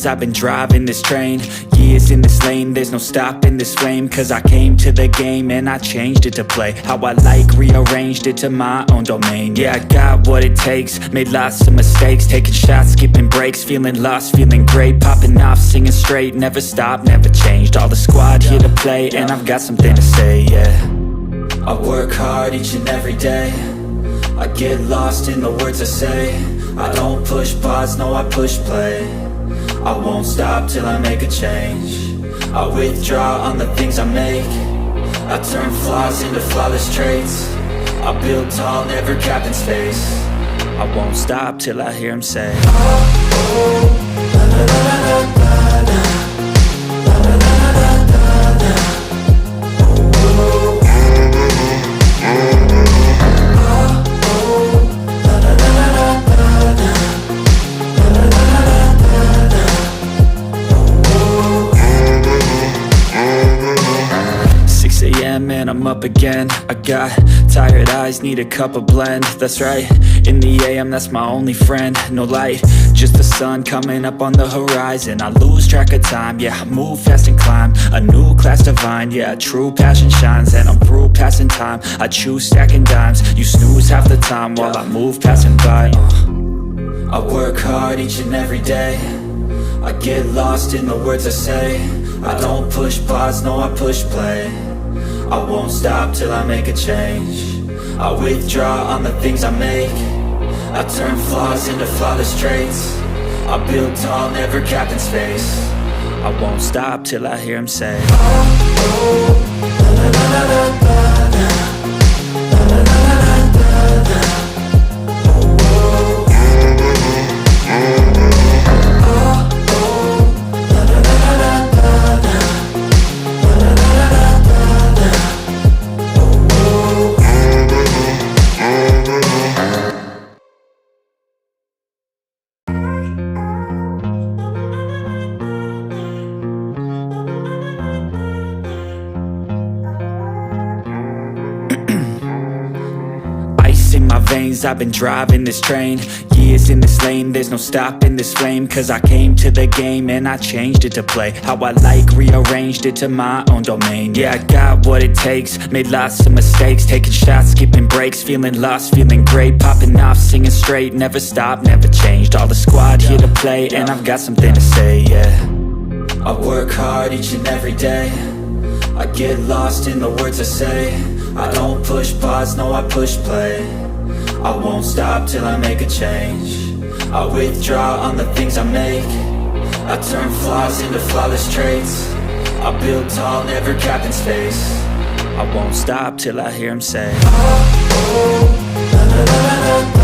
veins, I've been driving this train. Years in this lane, there's no stopping this flame. Cause I came to the game and I changed it to play how I like, rearranged it to my own domain. Yeah, I got what it takes, made lots of mistakes, taking shots, skipping breaks, feeling lost, feeling great, popping off, singing straight, never stopped, never changed. All the squad here to play, and I've got something to say, yeah. I work hard each and every day, I get lost in the words I say. I don't push pause, no, I push play. I won't stop till I make a change. I withdraw on the things I make. I turn flaws into flawless traits. I build tall, never capped in space. I won't stop till I hear him say, oh, oh, la, la, la, la, la, la, la, la, la, la, la, la, la. And I'm up again. I got tired eyes, need a cup of blend. That's right, in the AM, that's my only friend. No light, just the sun coming up on the horizon. I lose track of time, yeah, I move fast and climb a new class divine, yeah, true passion shines. And I'm through passing time, I choose stacking dimes. You snooze half the time while I move passing by. I work hard each and every day, I get lost in the words I say. I don't push pause, no, I push play. I won't stop till I make a change. I withdraw on the things I make. I turn flaws into flawless traits. I build tall, never capped in space. I won't stop till I hear him say, oh, oh, la, la, la, la, la, la, la, la, la, la, la, la. I've been driving this train, years in this lane, there's no stopping this flame. Cause I came to the game and I changed it to play how I like, rearranged it to my own domain. Yeah, I got what it takes, made lots of mistakes, taking shots, skipping breaks, feeling lost, feeling great, popping off, singing straight, never stopped, never changed. All the squad here to play, and I've got something to say, yeah. I work hard each and every day, I get lost in the words I say. I don't push pause, no, I push play. I won't stop till I make a change. I withdraw on the things I make. I turn flaws into flawless traits. I build tall, never capped in space. I won't stop till I hear him say, oh, oh, la, la, la, la, la.